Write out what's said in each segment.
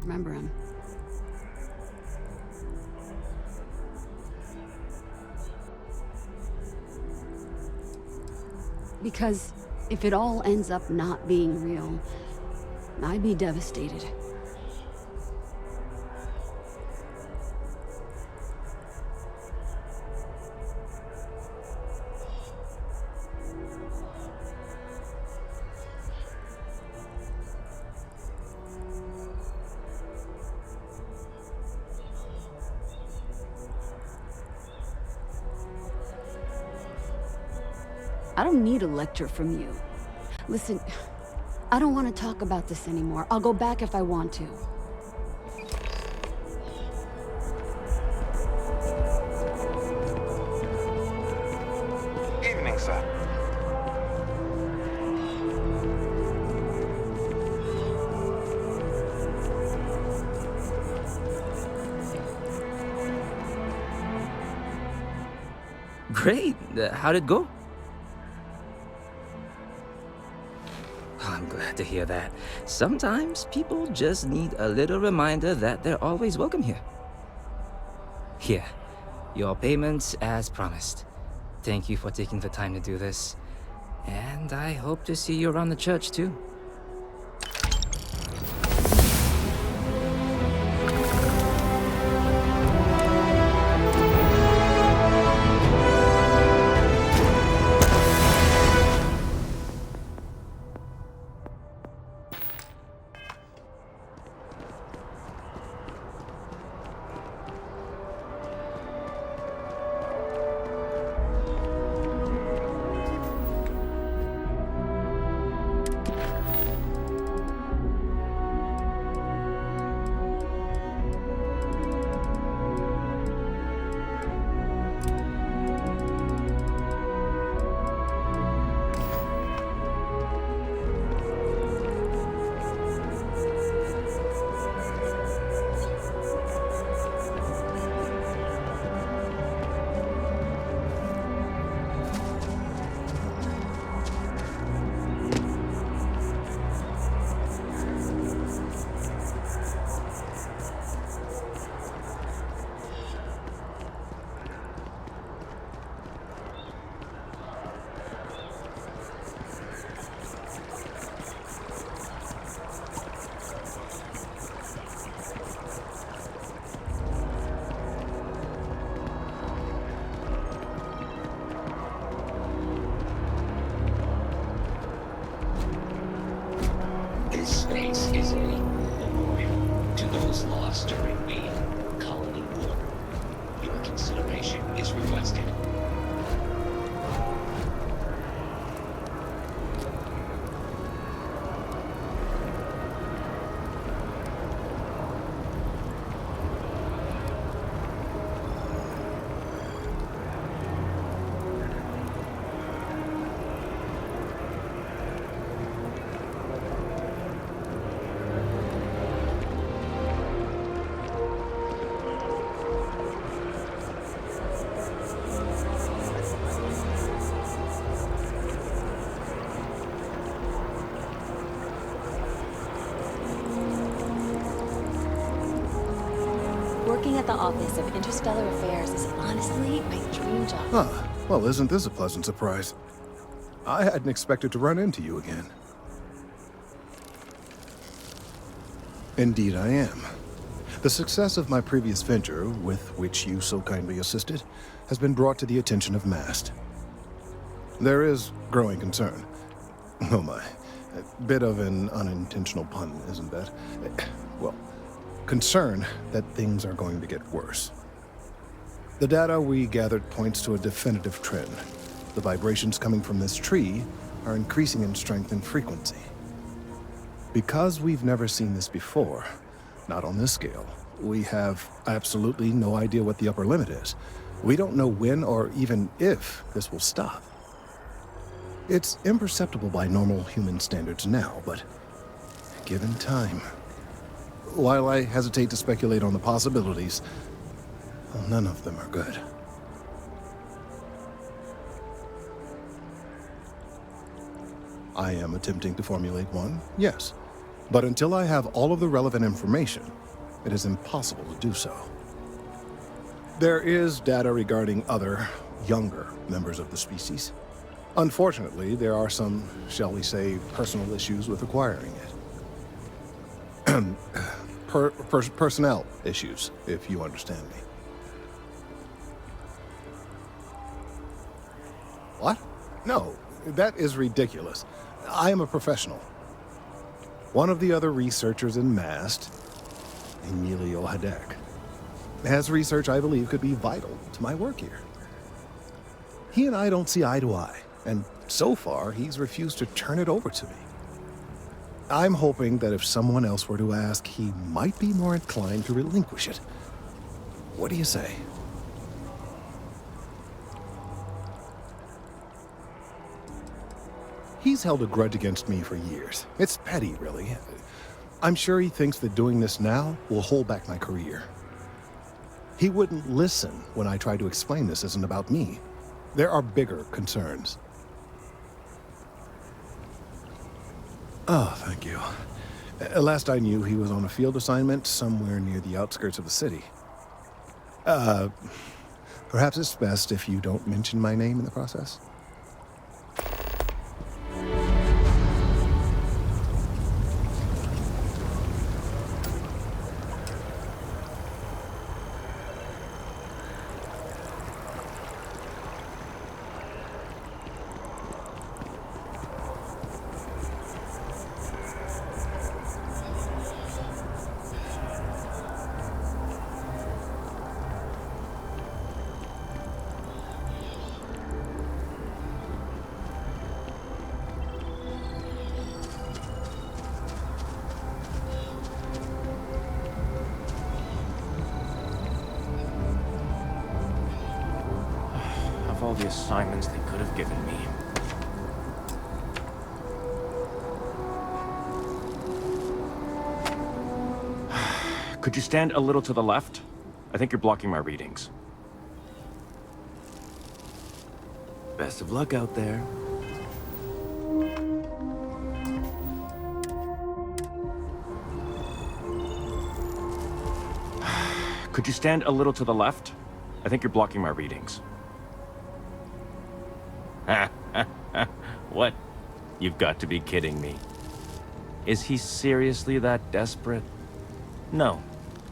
remember him. Because if it all ends up not being real, I'd be devastated. I don't need a lecture from you. Listen, I don't want to talk about this anymore. I'll go back if I want to. Evening, sir. Great. How'd it go? I'm glad to hear that. Sometimes people just need a little reminder that they're always welcome here. Here, your payments as promised. Thank you for taking the time to do this. And I hope to see you around the church too. This space is a memorial to those lost during the colony war. Your consideration is requested. Working at the Office of Interstellar Affairs is honestly my dream job. Huh. Well, isn't this a pleasant surprise? I hadn't expected to run into you again. Indeed I am. The success of my previous venture, with which you so kindly assisted, has been brought to the attention of MAST. There is growing concern. Oh my. A bit of an unintentional pun, isn't that? Well, concern that things are going to get worse. The data we gathered points to a definitive trend. The vibrations coming from this tree are increasing in strength and frequency. Because we've never seen this before, not on this scale, we have absolutely no idea what the upper limit is. We don't know when or even if this will stop. It's imperceptible by normal human standards now, but given time. While I hesitate to speculate on the possibilities, well, none of them are good. I am attempting to formulate one, yes. But until I have all of the relevant information, it is impossible to do so. There is data regarding other, younger members of the species. Unfortunately, there are some, shall we say, personal issues with acquiring it. Personnel issues, if you understand me. What? No, that is ridiculous. I am a professional. One of the other researchers in MAST, Emilio Hadek, has research I believe could be vital to my work here. He and I don't see eye to eye, and so far he's refused to turn it over to me. I'm hoping that if someone else were to ask, he might be more inclined to relinquish it. What do you say? He's held a grudge against me for years. It's petty, really. I'm sure he thinks that doing this now will hold back my career. He wouldn't listen when I tried to explain this isn't about me. There are bigger concerns. Oh, thank you. Last I knew, he was on a field assignment somewhere near the outskirts of the city. Perhaps it's best if you don't mention my name in the process? Of all the assignments they could have given me. Could you stand a little to the left? I think you're blocking my readings. Best of luck out there. Could you stand a little to the left? I think you're blocking my readings. What? You've got to be kidding me. Is he seriously that desperate? No.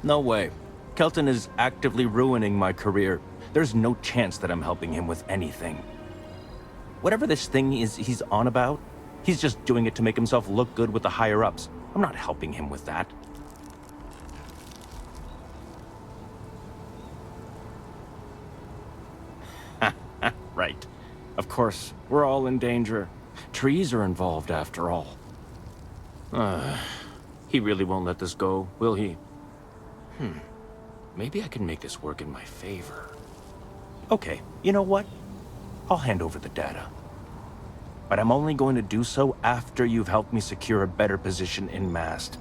No way. Kelton is actively ruining my career. There's no chance that I'm helping him with anything. Whatever this thing is he's on about, he's just doing it to make himself look good with the higher-ups. I'm not helping him with that. Right. Of course, we're all in danger. Trees are involved, after all. He really won't let this go, will he? Maybe I can make this work in my favor. Okay, you know what? I'll hand over the data. But I'm only going to do so after you've helped me secure a better position in MAST.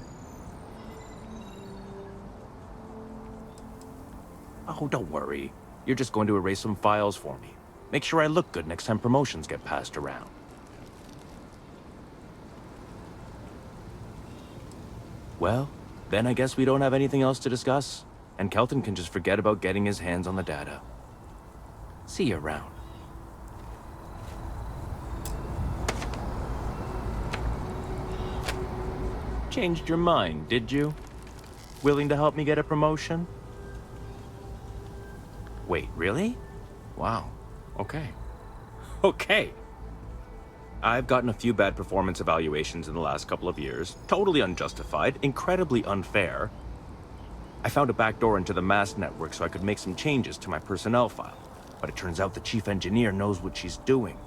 Oh, don't worry. You're just going to erase some files for me. Make sure I look good next time promotions get passed around. Well, then I guess we don't have anything else to discuss, and Kelton can just forget about getting his hands on the data. See you around. Changed your mind, did you? Willing to help me get a promotion? Wait, really? Wow. Okay. Okay. I've gotten a few bad performance evaluations in the last couple of years. Totally unjustified, incredibly unfair. I found a backdoor into the MAST network so I could make some changes to my personnel file. But it turns out the chief engineer knows what she's doing.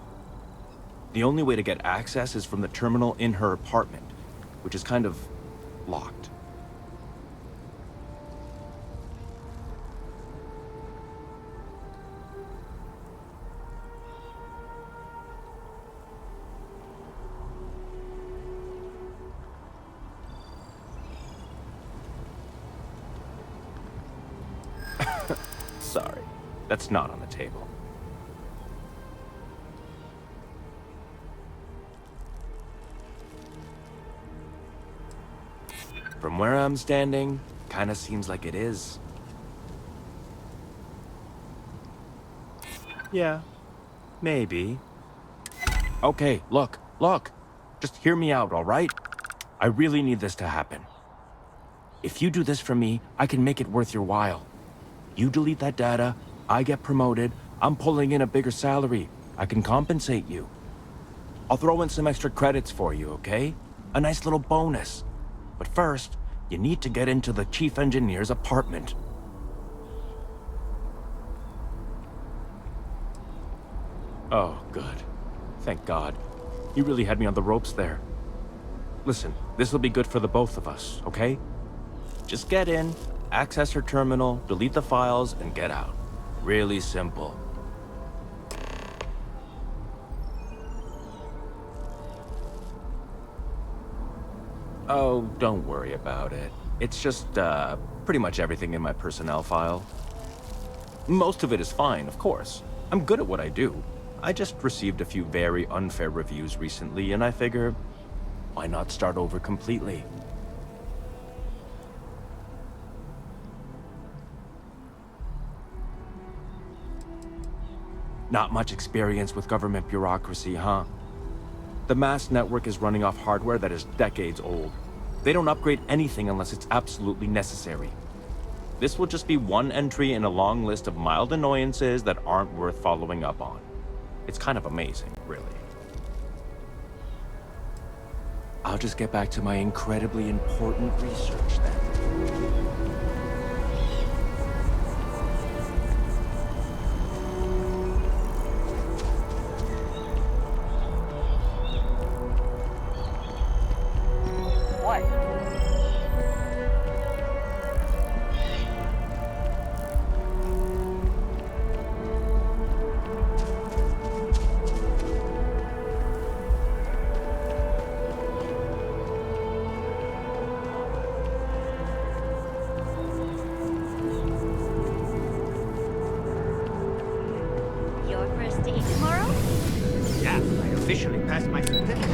The only way to get access is from the terminal in her apartment, which is kind of locked. Sorry, that's not on the table. From where I'm standing, kinda seems like it is. Yeah, maybe. Okay, look. Just hear me out, all right? I really need this to happen. If you do this for me, I can make it worth your while. You delete that data, I get promoted, I'm pulling in a bigger salary. I can compensate you. I'll throw in some extra credits for you, okay? A nice little bonus. But first, you need to get into the chief engineer's apartment. Oh, good. Thank God. You really had me on the ropes there. Listen, this'll be good for the both of us, okay? Just get in, access her terminal, delete the files, and get out. Really simple. Oh, don't worry about it. It's just, pretty much everything in my personnel file. Most of it is fine, of course. I'm good at what I do. I just received a few very unfair reviews recently, and I figure, why not start over completely? Not much experience with government bureaucracy, huh? The mass network is running off hardware that is decades old. They don't upgrade anything unless it's absolutely necessary. This will just be one entry in a long list of mild annoyances that aren't worth following up on. It's kind of amazing, really. I'll just get back to my incredibly important research then. Your first day tomorrow? Yeah, I officially passed my certificate.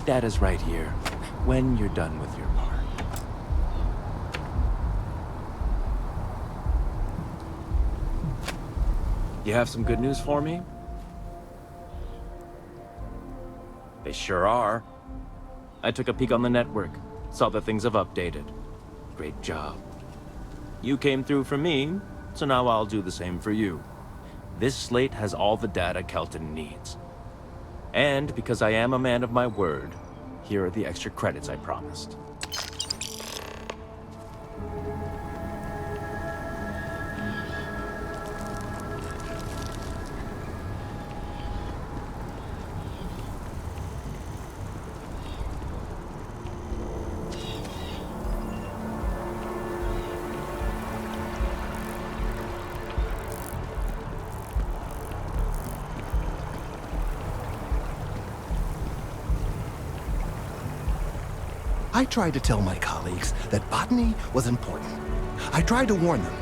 Data's right here, when you're done with your part. You have some good news for me? They sure are. I took a peek on the network, saw that things have updated. Great job. You came through for me, so now I'll do the same for you. This slate has all the data Kelton needs. And because I am a man of my word, here are the extra credits I promised. I tried to tell my colleagues that botany was important. I tried to warn them.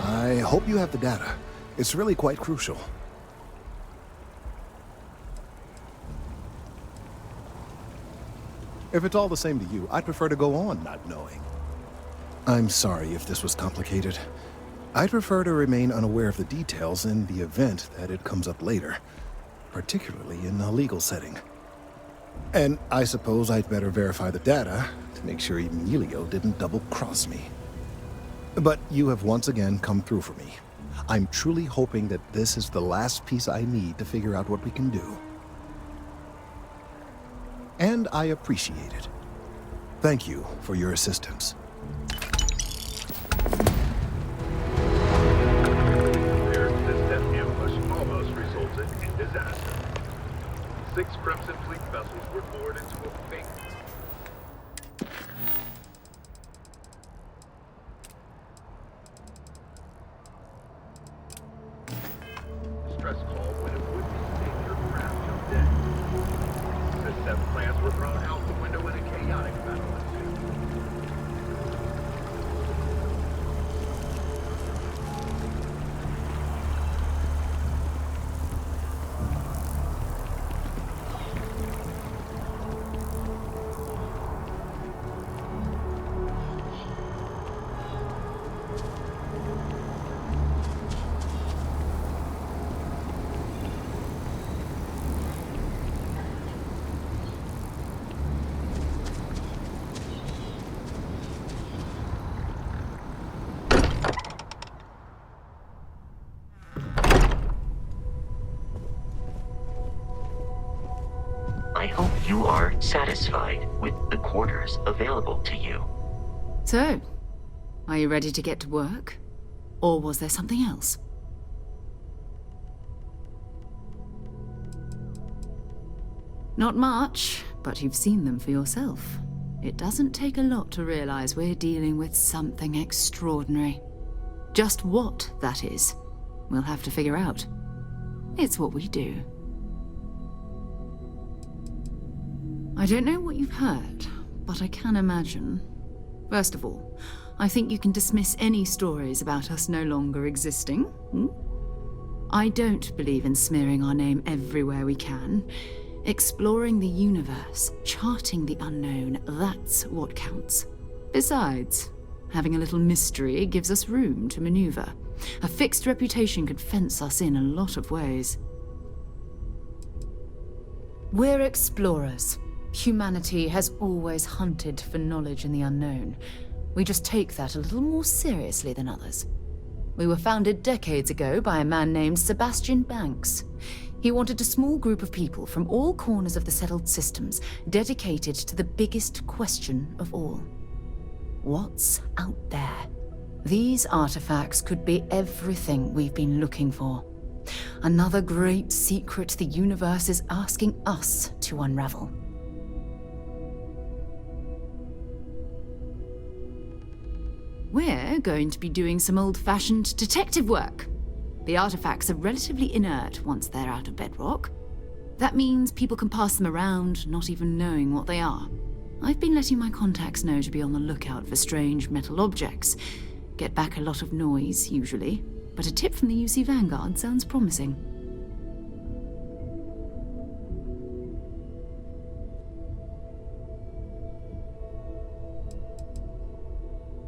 I hope you have the data. It's really quite crucial. If it's all the same to you, I'd prefer to go on not knowing. I'm sorry if this was complicated. I'd prefer to remain unaware of the details in the event that it comes up later, particularly in a legal setting. And I suppose I'd better verify the data to make sure Emilio didn't double-cross me. But you have once again come through for me. I'm truly hoping that this is the last piece I need to figure out what we can do. And I appreciate it. Thank you for your assistance. Their system ambush almost resulted in disaster. 6 Crimson Fleet vessels were lured into a fake. Stress call when it would be safe your craft jumped in. System plans were thrown out the window in a chaotic battle ensued. I hope you are satisfied with the quarters available to you. So, are you ready to get to work? Or was there something else? Not much, but you've seen them for yourself. It doesn't take a lot to realize we're dealing with something extraordinary. Just what that is, we'll have to figure out. It's what we do. I don't know what you've heard, but I can imagine. First of all, I think you can dismiss any stories about us no longer existing. I don't believe in smearing our name everywhere we can. Exploring the universe, charting the unknown, that's what counts. Besides, having a little mystery gives us room to maneuver. A fixed reputation could fence us in a lot of ways. We're explorers. Humanity has always hunted for knowledge in the unknown. We just take that a little more seriously than others. We were founded decades ago by a man named Sebastian Banks. He wanted a small group of people from all corners of the settled systems dedicated to the biggest question of all. What's out there? These artifacts could be everything we've been looking for. Another great secret the universe is asking us to unravel. We're going to be doing some old-fashioned detective work. The artifacts are relatively inert once they're out of bedrock. That means people can pass them around, not even knowing what they are. I've been letting my contacts know to be on the lookout for strange metal objects. Get back a lot of noise, usually, but a tip from the UC Vanguard sounds promising.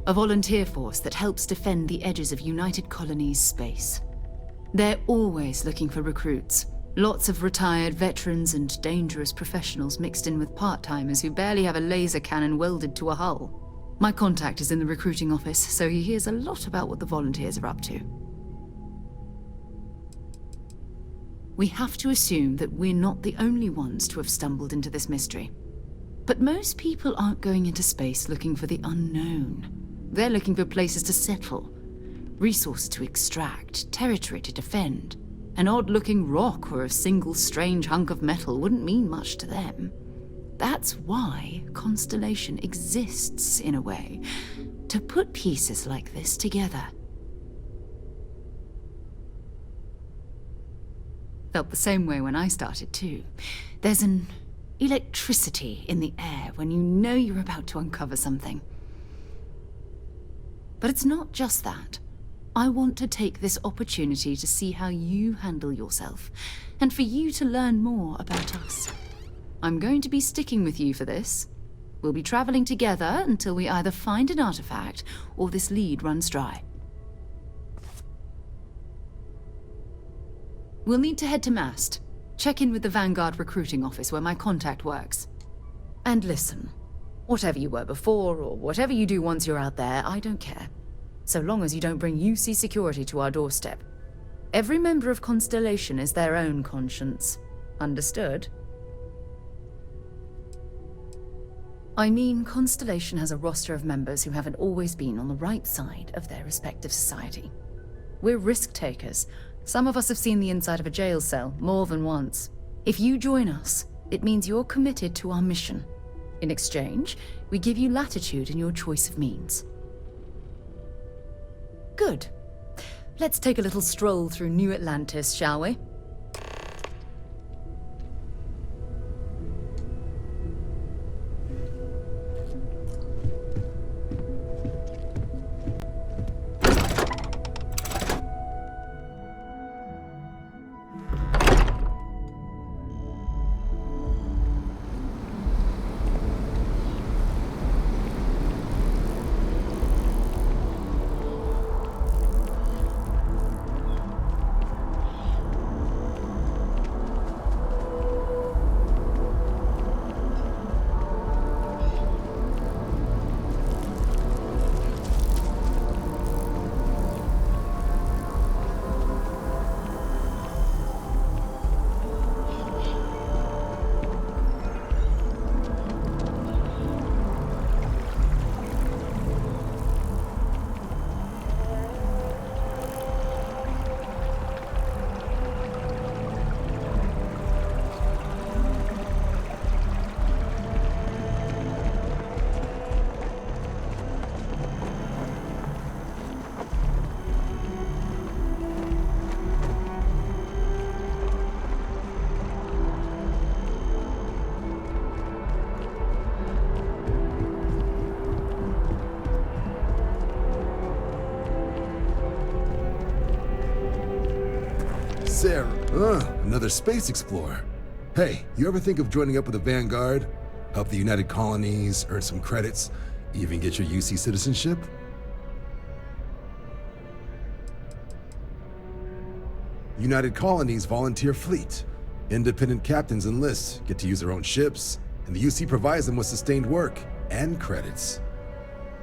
a volunteer force that helps defend the edges of United Colonies space. They're always looking for recruits. Lots of retired veterans and dangerous professionals mixed in with part-timers who barely have a laser cannon welded to a hull. My contact is in the recruiting office, so he hears a lot about what the volunteers are up to. We have to assume that we're not the only ones to have stumbled into this mystery. But most people aren't going into space looking for the unknown. They're looking for places to settle, resources to extract, territory to defend. An odd-looking rock or a single strange hunk of metal wouldn't mean much to them. That's why Constellation exists, in a way, to put pieces like this together. Felt the same way when I started, too. There's an electricity in the air when you know you're about to uncover something. But it's not just that. I want to take this opportunity to see how you handle yourself, and for you to learn more about us. I'm going to be sticking with you for this. We'll be traveling together until we either find an artifact or this lead runs dry. We'll need to head to Mast. Check in with the Vanguard recruiting office where my contact works. And listen, whatever you were before or whatever you do once you're out there, I don't care. So long as you don't bring UC security to our doorstep. Every member of Constellation is their own conscience. Understood? I mean, Constellation has a roster of members who haven't always been on the right side of their respective society. We're risk takers. Some of us have seen the inside of a jail cell more than once. If you join us, it means you're committed to our mission. In exchange, we give you latitude in your choice of means. Good. Let's take a little stroll through New Atlantis, shall we? Sarah, another space explorer. Hey, you ever think of joining up with the Vanguard? Help the United Colonies, earn some credits, even get your UC citizenship? United Colonies volunteer fleet. Independent captains enlist, get to use their own ships, and the UC provides them with sustained work and credits.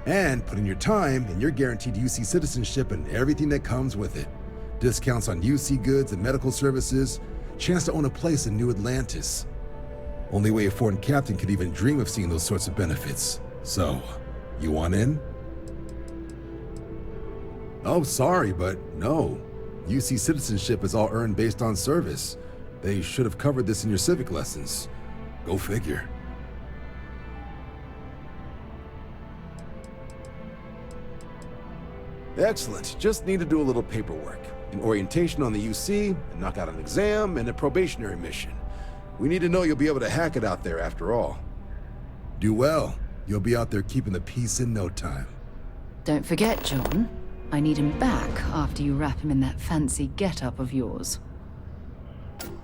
And put in your time, and you're guaranteed UC citizenship and everything that comes with it. Discounts on UC goods and medical services, chance to own a place in New Atlantis. Only way a foreign captain could even dream of seeing those sorts of benefits. So, you want in? Oh, sorry, but no. UC citizenship is all earned based on service. They should have covered this in your civic lessons. Go figure. Excellent. Just need to do a little paperwork. An orientation on the UC, and knock out an exam, and a probationary mission. We need to know you'll be able to hack it out there after all. Do well. You'll be out there keeping the peace in no time. Don't forget, John. I need him back after you wrap him in that fancy get-up of yours.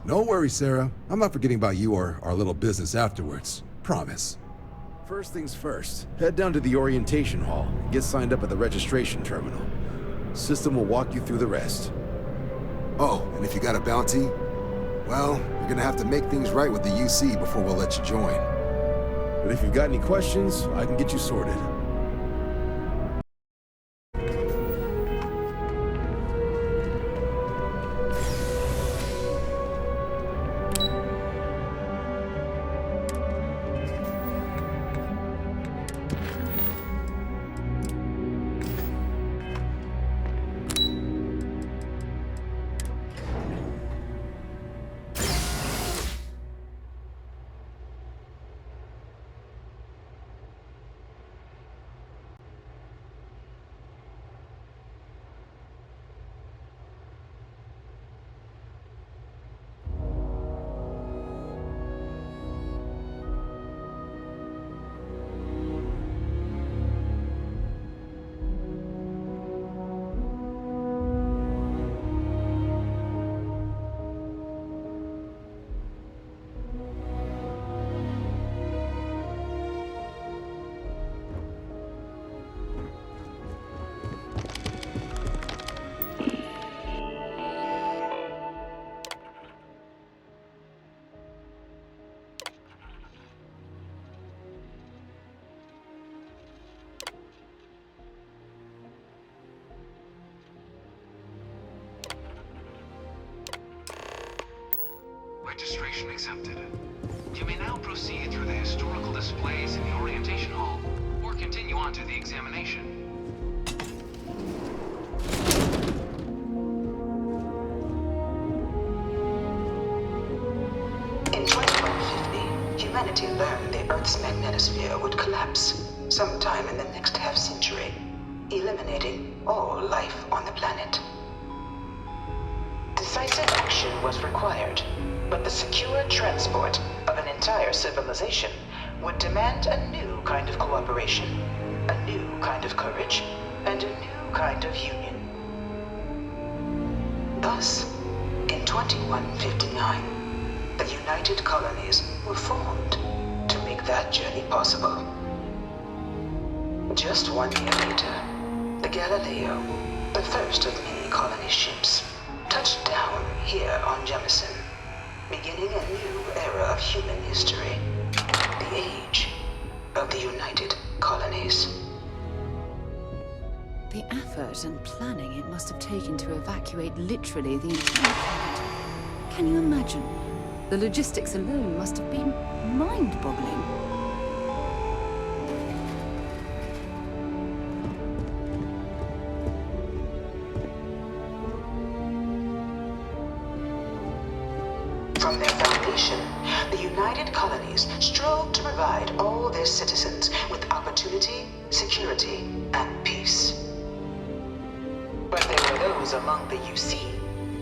No worries, Sarah. I'm not forgetting about you or our little business afterwards. Promise. First things first, head down to the orientation hall and get signed up at the registration terminal. System will walk you through the rest. Oh, and if you got a bounty, well, you're gonna have to make things right with the UC before we'll let you join. But if you've got any questions, I can get you sorted. Registration accepted. You may now proceed through the historical displays in the orientation hall, or continue on to the examination. In 2150, humanity learned the Earth's magnetosphere would collapse sometime in the next half-century, eliminating all life on the planet. Decisive action was required, but the secure transport of an entire civilization would demand a new kind of cooperation, a new kind of courage, and a new kind of union. Thus, in 2159, the United Colonies were formed to make that journey possible. Just 1 year later, the Galileo, the first of many colony ships, touched down here on Jemison, beginning a new era of human history, the age of the United Colonies. The effort and planning it must have taken to evacuate literally the entire planet. Can you imagine? The logistics alone must have been mind-boggling. From their foundation, the United Colonies strove to provide all their citizens with opportunity, security, and peace. But there were those among the UC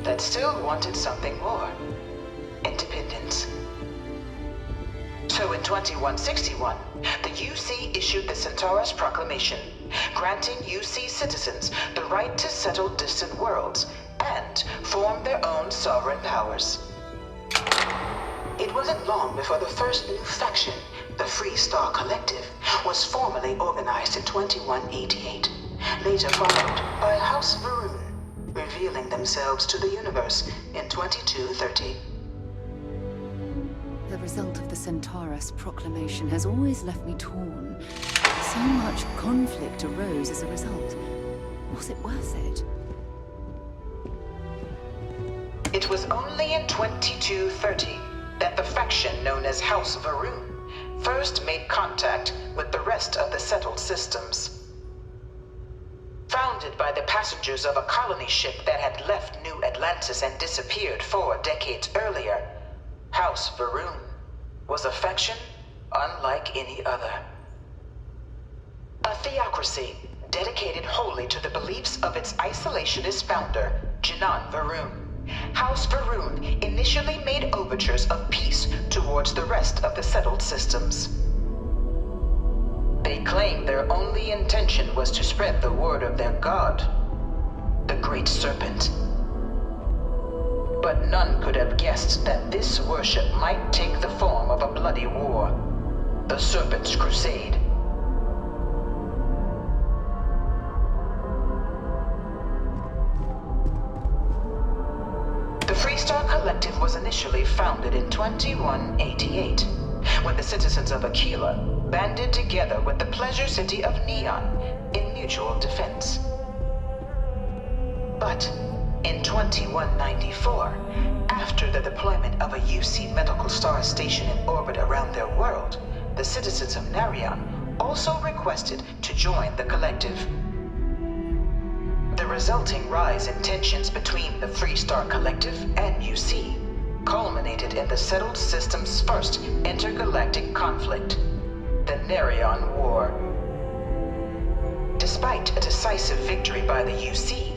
that still wanted something more: independence. So in 2161, the UC issued the Centaurus Proclamation, granting UC citizens the right to settle distant worlds and form their own sovereign powers. It wasn't long before the first new faction, the Free Star Collective, was formally organized in 2188, later followed by House Varun, revealing themselves to the universe in 2230. The result of the Centaurus Proclamation has always left me torn. So much conflict arose as a result. Was it worth it? It was only in 2230 that the faction known as House Varun first made contact with the rest of the settled systems. Founded by the passengers of a colony ship that had left New Atlantis and disappeared 4 decades earlier, House Varun was a faction unlike any other. A theocracy dedicated wholly to the beliefs of its isolationist founder, Janan Varun. House Varun initially made overtures of peace towards the rest of the settled systems. They claimed their only intention was to spread the word of their god, the Great Serpent. But none could have guessed that this worship might take the form of a bloody war. the Serpent's Crusade. The Freestar Collective was initially founded in 2188, when the citizens of Aquila banded together with the pleasure city of Neon in mutual defense. But in 2194, after the deployment of a UC medical star station in orbit around their world, the citizens of Narion also requested to join the collective. The resulting rise in tensions between the Freestar Collective and UC culminated in the settled system's first intergalactic conflict, the Narion War. Despite a decisive victory by the UC,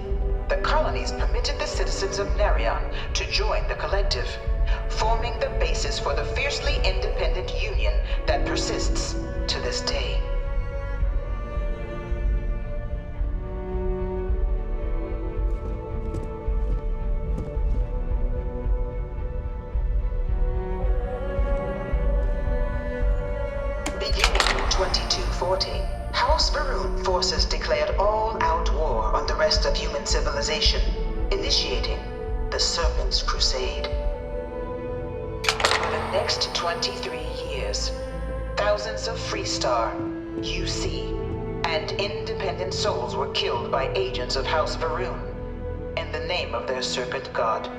the colonies permitted the citizens of Narion to join the collective, forming the basis for the fiercely independent union that persists to this day. Beginning in 2240, House Varun forces declared all-out war on the rest of human civilization, initiating the Serpent's Crusade. For the next 23 years, thousands of Freestar, UC, and independent souls were killed by agents of House Varun in the name of their serpent god.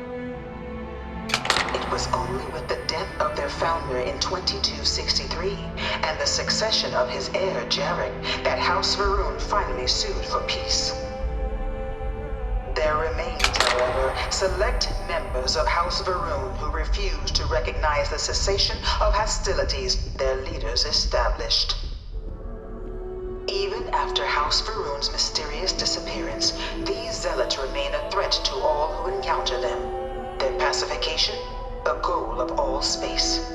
It was only with the death of their founder in 2263 and the succession of his heir, Jarek, that House Varun finally sued for peace. There remained, however, select members of House Varun who refused to recognize the cessation of hostilities their leaders established. Even after House Varun's mysterious disappearance, these zealots remain a threat to all who encounter them. Their pacification, a goal of all space.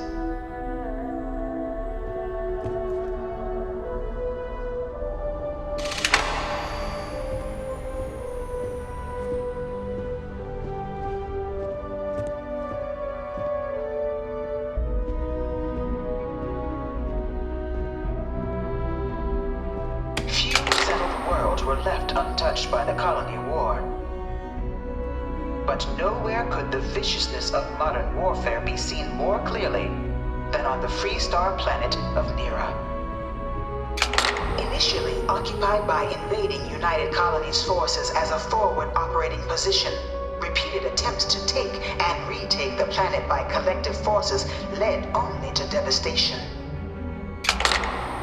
Few settled worlds were left untouched by the colony war. But nowhere could the viciousness of modern warfare be seen more clearly than on the Freestar planet of Nira. Initially occupied by invading United Colonies forces as a forward operating position, repeated attempts to take and retake the planet by collective forces led only to devastation.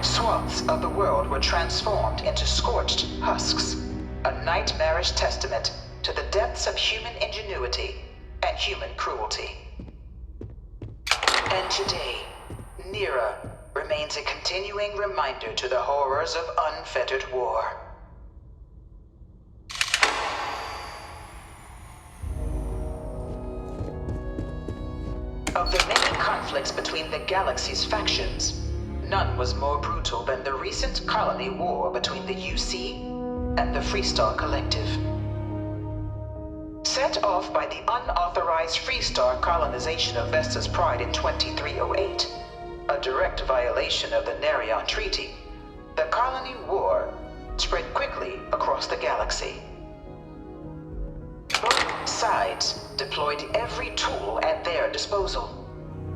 Swaths of the world were transformed into scorched husks, a nightmarish testament to the depths of human ingenuity and human cruelty. And today, Nira remains a continuing reminder to the horrors of unfettered war. Of the many conflicts between the galaxy's factions, none was more brutal than the recent colony war between the UC and the Freestar Collective. Set off by the unauthorized Freestar colonization of Vesta's Pride in 2308, a direct violation of the Narion Treaty, the colony war spread quickly across the galaxy. Both sides deployed every tool at their disposal.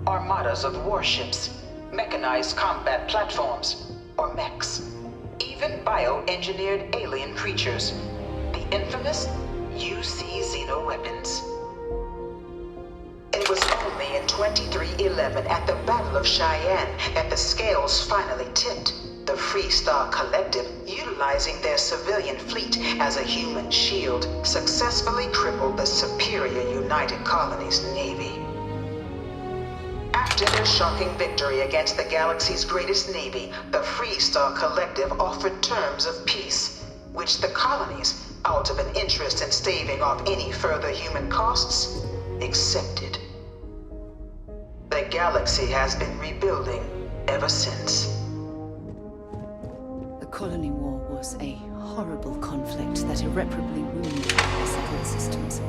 Armadas of warships, mechanized combat platforms, or mechs, even bioengineered alien creatures, the infamous UC xenoweapons. It was only in 2311 at the Battle of Cheyenne that the scales finally tipped. The Freestar Collective, utilizing their civilian fleet as a human shield, successfully crippled the superior United Colonies Navy. After their shocking victory against the galaxy's greatest navy, the Freestar Collective offered terms of peace, which the colonies, out of an interest in staving off any further human costs, accepted. The galaxy has been rebuilding ever since. The colony war was a horrible conflict that irreparably ruined the settled systems.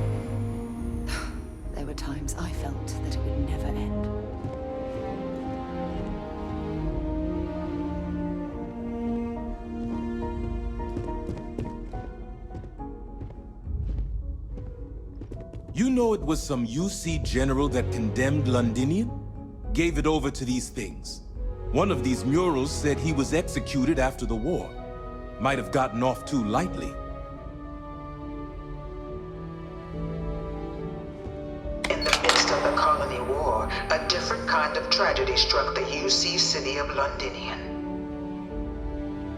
There were times I felt that it would never end. You know it was some UC general that condemned Londinium? Gave it over to these things. One of these murals said he was executed after the war. Might have gotten off too lightly. In the midst of the colony war, a different kind of tragedy struck the UC city of Londinium.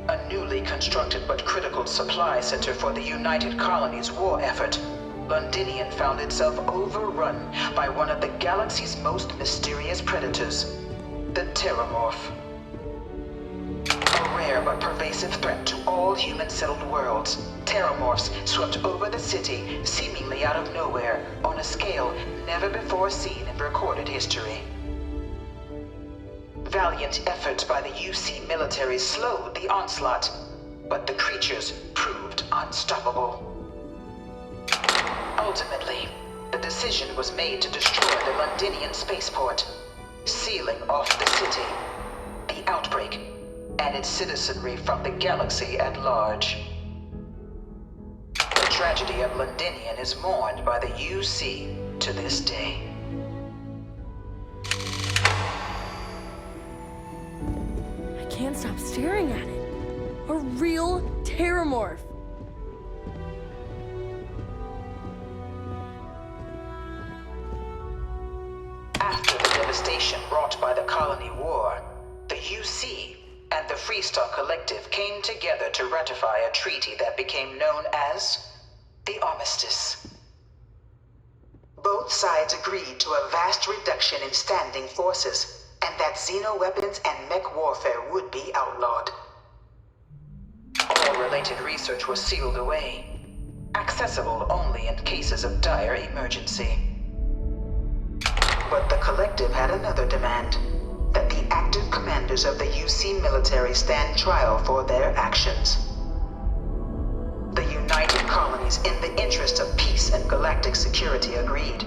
A newly constructed but critical supply center for the United Colonies' war effort, Londinium found itself overrun by one of the galaxy's most mysterious predators, the Terramorph. A rare but pervasive threat to all human-settled worlds, Terramorphs swept over the city seemingly out of nowhere on a scale never before seen in recorded history. Valiant efforts by the UC military slowed the onslaught, but the creatures proved unstoppable. Ultimately, the decision was made to destroy the Londinian spaceport, sealing off the city, the outbreak, and its citizenry from the galaxy at large. The tragedy of Londinium is mourned by the UC to this day. I can't stop staring at it. A real Terramorph. After the devastation wrought by the colony war, the UC and the Freestar Collective came together to ratify a treaty that became known as the Armistice. Both sides agreed to a vast reduction in standing forces, and that xeno-weapons and mech warfare would be outlawed. All related research was sealed away, accessible only in cases of dire emergency. But the Collective had another demand, that the active commanders of the UC military stand trial for their actions. The United Colonies, in the interest of peace and galactic security, agreed.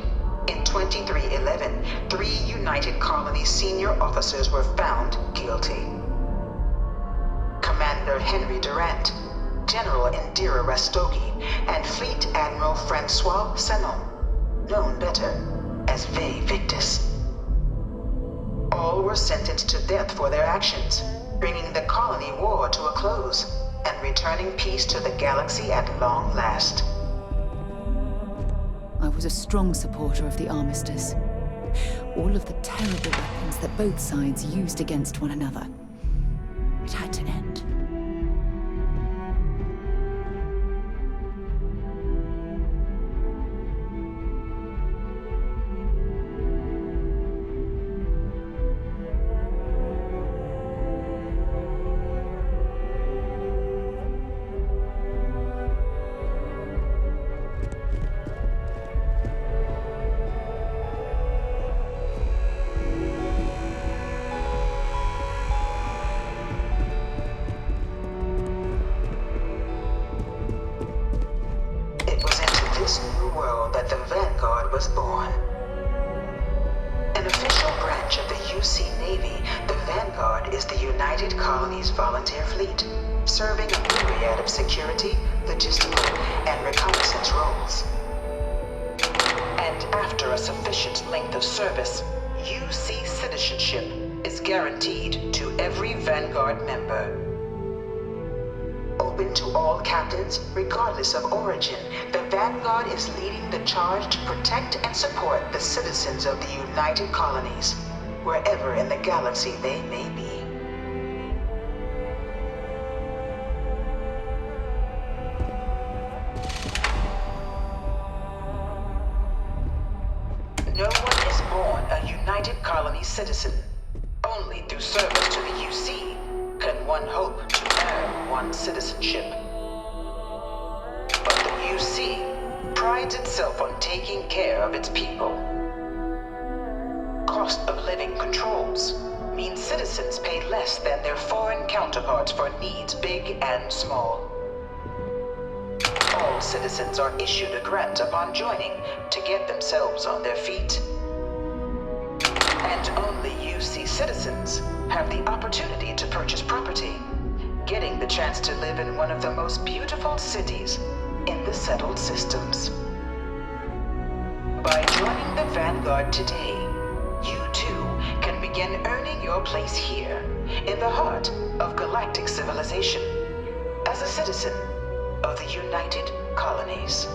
In 2311, 3 United Colonies senior officers were found guilty. Commander Henry Durant, General Indira Rastogi, and Fleet Admiral Francois Sanon, known better as Ve Victus. All were sentenced to death for their actions, bringing the colony war to a close and returning peace to the galaxy at long last. I was a strong supporter of the Armistice. All of the terrible weapons that both sides used against one another. It had to end. This new world that the Vanguard was born. An official branch of the UC Navy, the Vanguard is the United Colonies Volunteer Fleet, serving a myriad of security, logistical, and reconnaissance roles. And after a sufficient length of service, UC citizenship is guaranteed to every Vanguard member. Open to all captains, regardless of origin, the Vanguard is leading the charge to protect and support the citizens of the United Colonies, wherever in the galaxy they may be. No one is born a United Colonies citizen. Only through service to the UC can one hope to earn one's citizenship. But the UC prides itself on taking care of its people. Cost of living controls mean citizens pay less than their foreign counterparts for needs big and small. All citizens are issued a grant upon joining to get themselves on their feet. And only UC citizens have the opportunity to purchase property, getting the chance to live in one of the most beautiful cities in the settled systems. Vanguard today, you too can begin earning your place here, in the heart of galactic civilization, as a citizen of the United Colonies.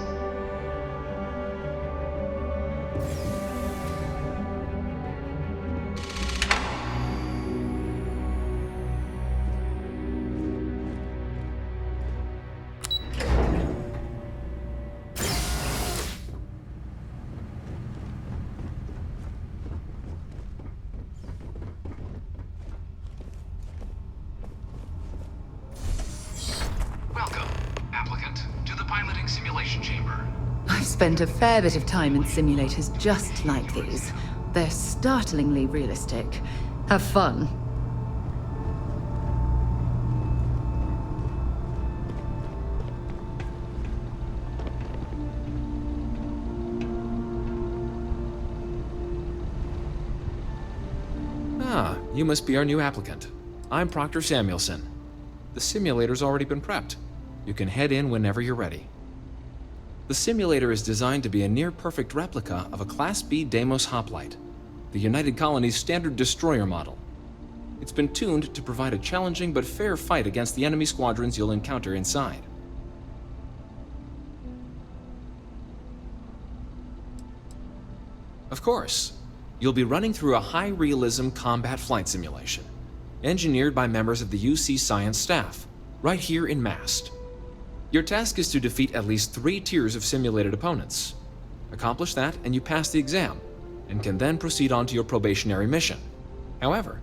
Welcome, applicant, to the piloting simulation chamber. I've spent a fair bit of time in simulators just like these. They're startlingly realistic. Have fun. Ah, you must be our new applicant. I'm Proctor Samuelson. The simulator's already been prepped. You can head in whenever you're ready. The simulator is designed to be a near-perfect replica of a Class B Deimos hoplite, the United Colony's standard destroyer model. It's been tuned to provide a challenging but fair fight against the enemy squadrons you'll encounter inside. Of course, you'll be running through a high-realism combat flight simulation, engineered by members of the UC science staff, right here in MAST. Your task is to defeat at least 3 tiers of simulated opponents. Accomplish that and you pass the exam, and can then proceed on to your probationary mission. However,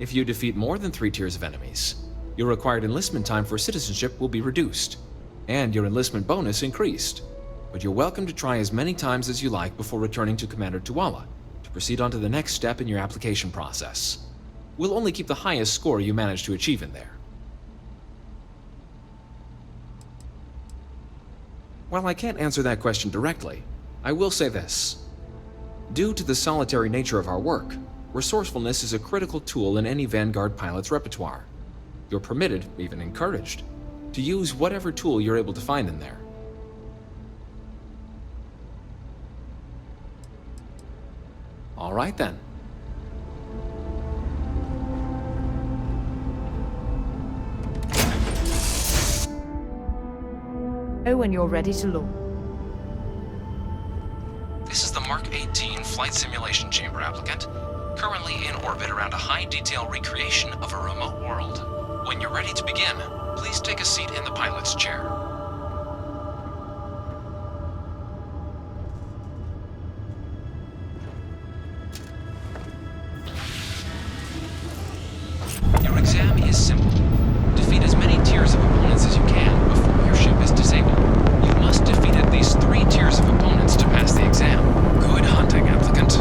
if you defeat more than 3 tiers of enemies, your required enlistment time for citizenship will be reduced, and your enlistment bonus increased. But you're welcome to try as many times as you like before returning to Commander Tuala to proceed on to the next step in your application process. We'll only keep the highest score you manage to achieve in there. While I can't answer that question directly, I will say this. Due to the solitary nature of our work, resourcefulness is a critical tool in any Vanguard pilot's repertoire. You're permitted, even encouraged, to use whatever tool you're able to find in there. All right then. Oh, when you're ready to launch. This is the Mark 18 Flight Simulation Chamber applicant, currently in orbit around a high-detail recreation of a remote world. When you're ready to begin, please take a seat in the pilot's chair. Your exam is simple. Defeat as many tiers of opponents as you can before your ship is disabled. You must defeat at least 3 tiers of opponents to pass the exam. Good hunting, applicant.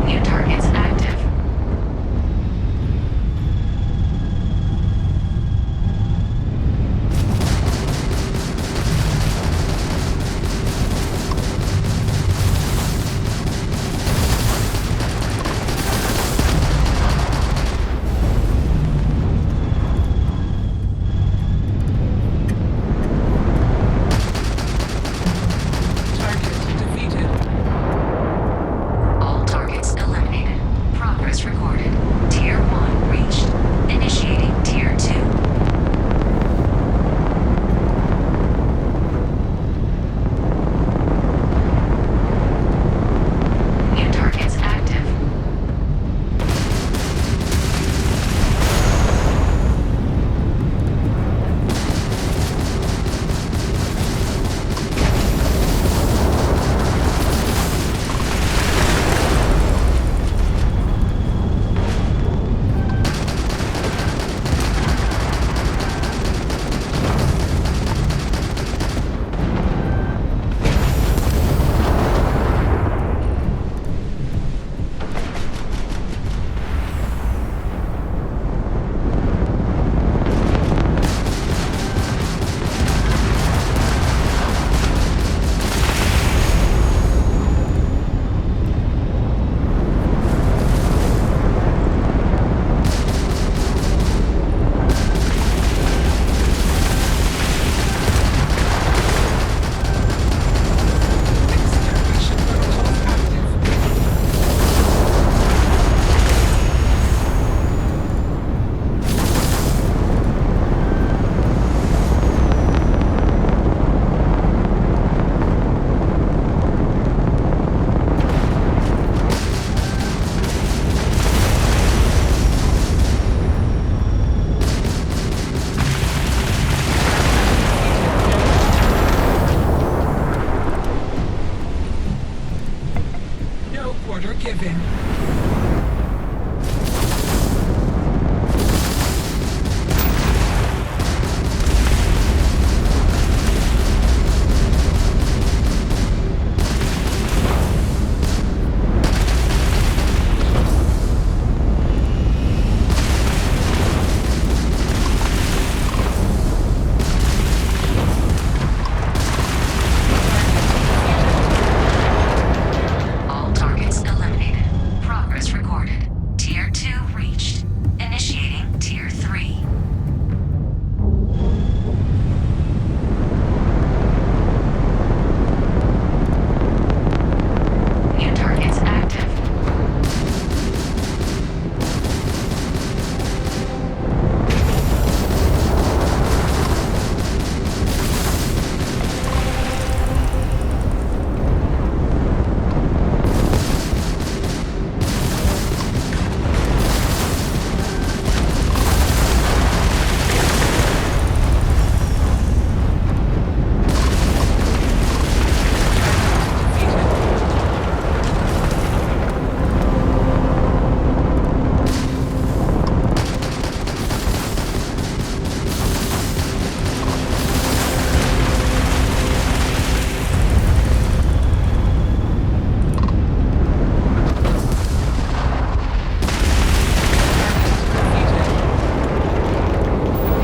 New targets active. given. All targets eliminated. Progress recorded. Tier 2 reached. Initiating Tier 3. New targets active.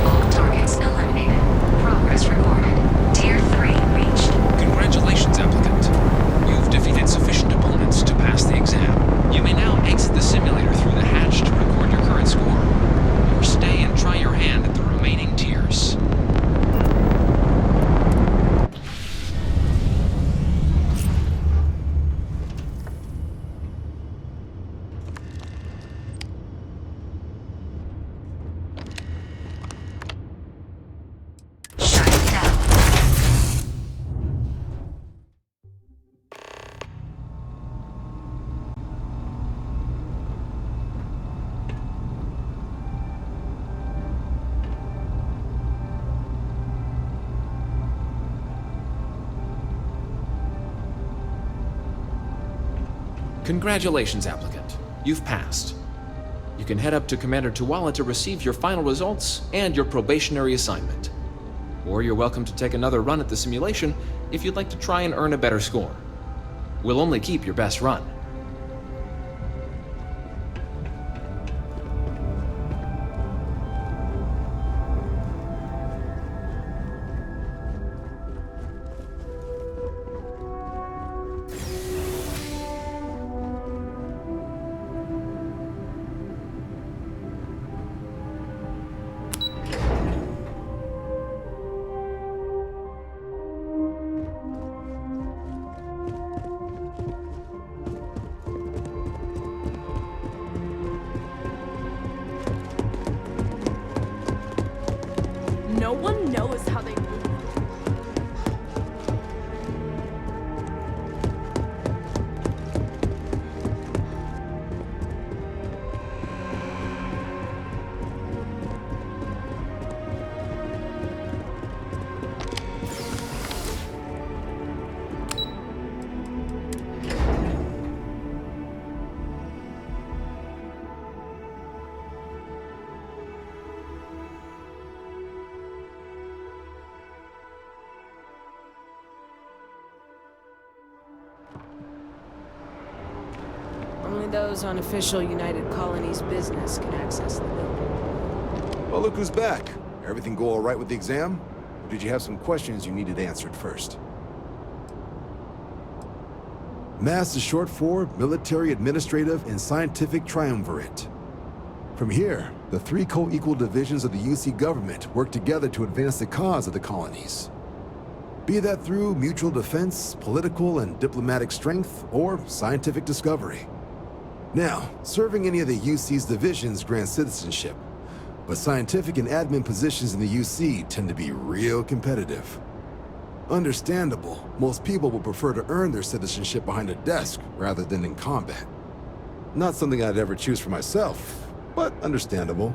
All targets eliminated. Progress recorded. Tier 3 reached. Congratulations, applicant. You've defeated sufficient opponents to pass the exam. You may now exit the simulator through the hatch to record your current score, or stay and try your hand at the remaining tiers. Shut down. Congratulations, applicant. You've passed. You can head up to Commander Tuwala to receive your final results and your probationary assignment. Or you're welcome to take another run at the simulation if you'd like to try and earn a better score. We'll only keep your best run. No one knows how they move. Only those on official United Colonies business can access the building. Well, look who's back. Everything go all right with the exam? Or did you have some questions you needed answered first? MAST is short for Military, Administrative, and Scientific Triumvirate. From here, the three co-equal divisions of the UC government work together to advance the cause of the colonies. Be that through mutual defense, political and diplomatic strength, or scientific discovery. Now, serving any of the UC's divisions grants citizenship, but scientific and admin positions in the UC tend to be real competitive. Understandable, most people would prefer to earn their citizenship behind a desk rather than in combat. Not something I'd ever choose for myself, but understandable.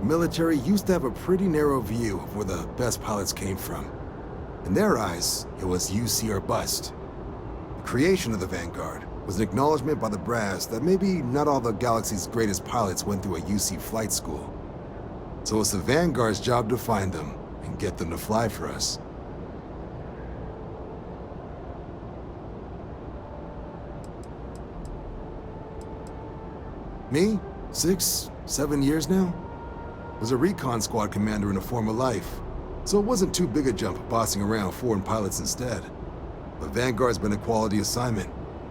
Military used to have a pretty narrow view of where the best pilots came from. In their eyes, it was UC or bust. The creation of the Vanguard was an acknowledgement by the brass that maybe not all the galaxy's greatest pilots went through a UC flight school. So it's the Vanguard's job to find them and get them to fly for us. Me? 6, 7 years now? Was a recon squad commander in a former life, so it wasn't too big a jump bossing around foreign pilots instead. But Vanguard's been a quality assignment.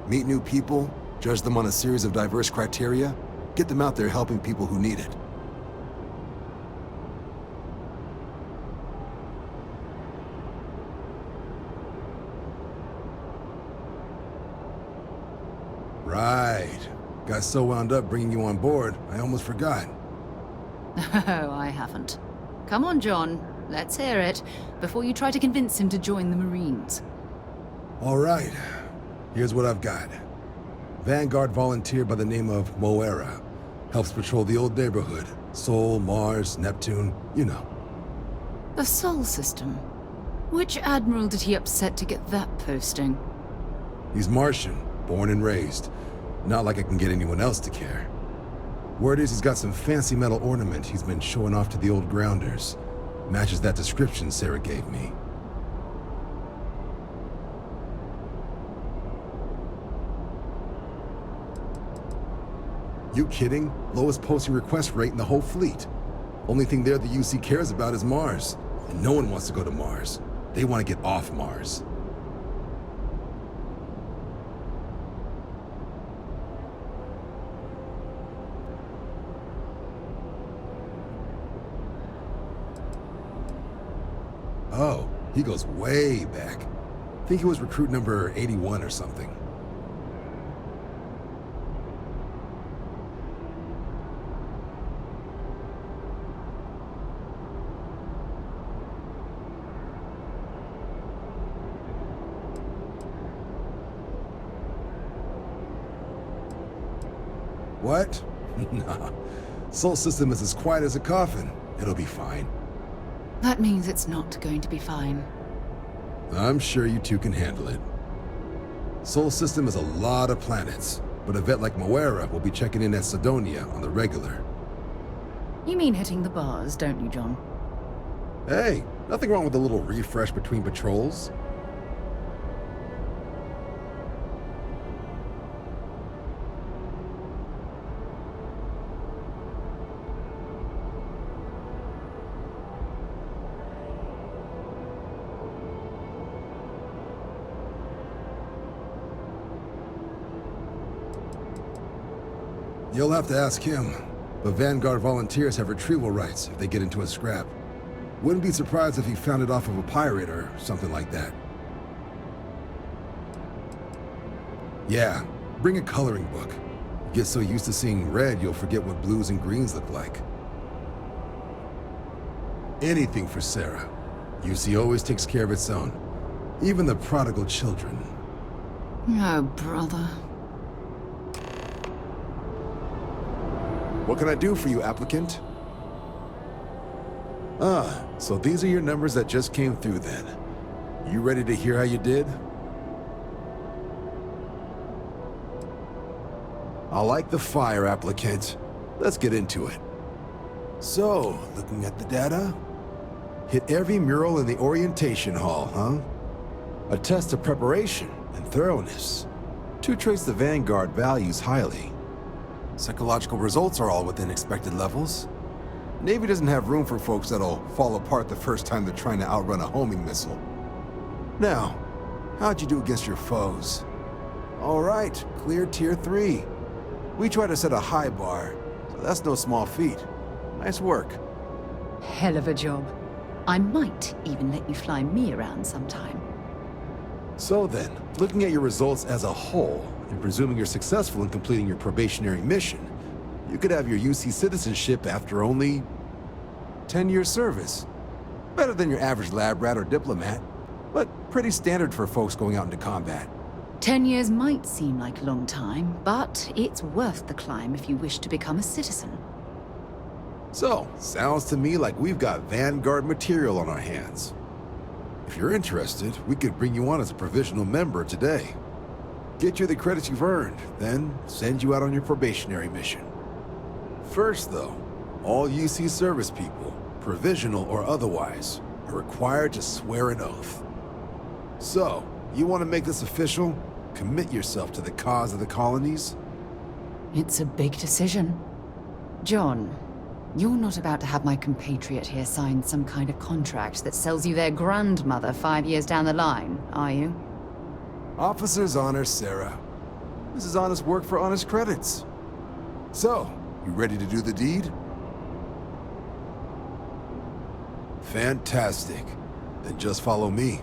Meet new people, judge them on a series of diverse criteria, get them out there helping people who need it. Right. Got so wound up bringing you on board, I almost forgot. Oh, I haven't. Come on, John. Let's hear it, before you try to convince him to join the Marines. All right. Here's what I've got. Vanguard volunteer by the name of Moera. Helps patrol the old neighborhood. Sol, Mars, Neptune, you know. The Sol system? Which admiral did he upset to get that posting? He's Martian, born and raised. Not like I can get anyone else to care. Word is he's got some fancy metal ornament he's been showing off to the old grounders. Matches that description Sarah gave me. You kidding? Lowest posting request rate in the whole fleet. Only thing there the UC cares about is Mars. And no one wants to go to Mars. They want to get off Mars. Oh, he goes way back. Think he was recruit number 81 or something. What? Nah. Sol system is as quiet as a coffin. It'll be fine. That means it's not going to be fine. I'm sure you two can handle it. Sol system is a lot of planets, but a vet like Moera will be checking in at Sidonia on the regular. You mean hitting the bars, don't you, John? Hey, nothing wrong with a little refresh between patrols. You'll have to ask him, but Vanguard volunteers have retrieval rights if they get into a scrap. Wouldn't be surprised if he found it off of a pirate or something like that. Yeah, bring a coloring book. Get so used to seeing red you'll forget what blues and greens look like. Anything for Sarah. UC always takes care of its own. Even the prodigal children. Oh, brother. What can I do for you, applicant? Ah, so these are your numbers that just came through then. You ready to hear how you did? I like the fire, applicant. Let's get into it. So, looking at the data, hit every mural in the orientation hall, huh? A test of preparation and thoroughness. 2 traits the Vanguard values highly. Psychological results are all within expected levels. Navy doesn't have room for folks that'll fall apart the first time they're trying to outrun a homing missile. Now, how'd you do against your foes? All right, clear Tier 3. We try to set a high bar, so that's no small feat. Nice work. Hell of a job. I might even let you fly me around sometime. So then, looking at your results as a whole, and presuming you're successful in completing your probationary mission, you could have your UC citizenship after only 10 years service. Better than your average lab rat or diplomat, but pretty standard for folks going out into combat. 10 years might seem like a long time, but it's worth the climb if you wish to become a citizen. So, sounds to me like we've got Vanguard material on our hands. If you're interested, we could bring you on as a provisional member today. get you the credits you've earned, then send you out on your probationary mission. First, though, all UC service people, provisional or otherwise, are required to swear an oath. So, you want to make this official? Commit yourself to the cause of the colonies? It's a big decision. John, you're not about to have my compatriot here sign some kind of contract that sells you their grandmother 5 years down the line, are you? Officer's honor, Sarah. This is honest work for honest credits. So, you ready to do the deed? Fantastic. Then just follow me.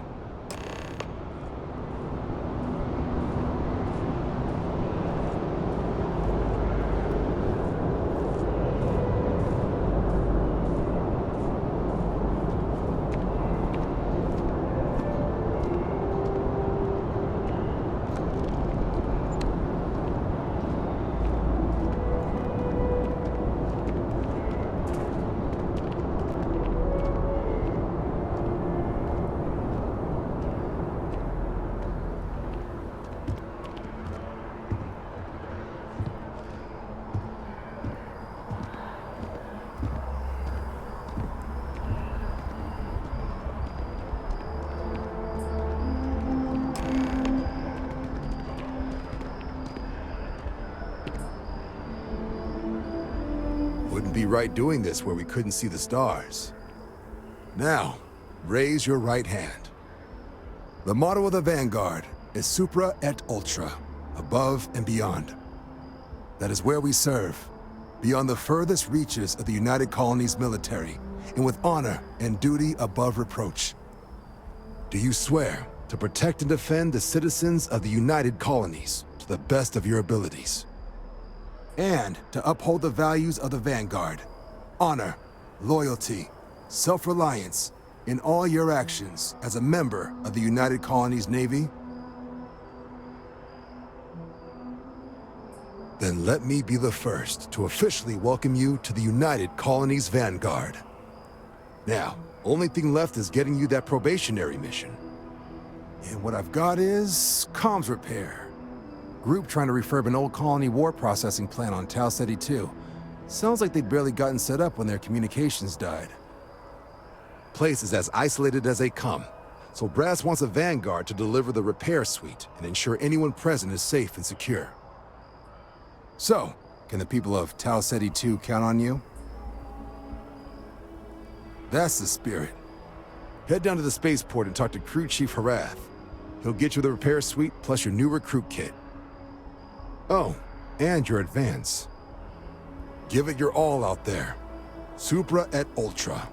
Wouldn't be right doing this where we couldn't see the stars. Now, raise your right hand. The motto of the Vanguard is Supra et Ultra, above and beyond. That is where we serve, beyond the furthest reaches of the United Colonies military, and with honor and duty above reproach. Do you swear to protect and defend the citizens of the United Colonies to the best of your abilities? And to uphold the values of the Vanguard, honor, loyalty, self-reliance, in all your actions as a member of the United Colonies Navy? Then let me be the first to officially welcome you to the United Colonies Vanguard. Now, only thing left is getting you that probationary mission. And what I've got is comms repair. Group trying to refurb an old colony war processing plant on Tau Ceti 2. Sounds like they'd barely gotten set up when their communications died. Place is as isolated as they come, so Brass wants a Vanguard to deliver the repair suite and ensure anyone present is safe and secure. So, can the people of Tau Ceti 2 count on you? That's the spirit. Head down to the spaceport and talk to Crew Chief Harath. He'll get you the repair suite plus your new recruit kit. Oh, and your advance. Give it your all out there. Supra et Ultra.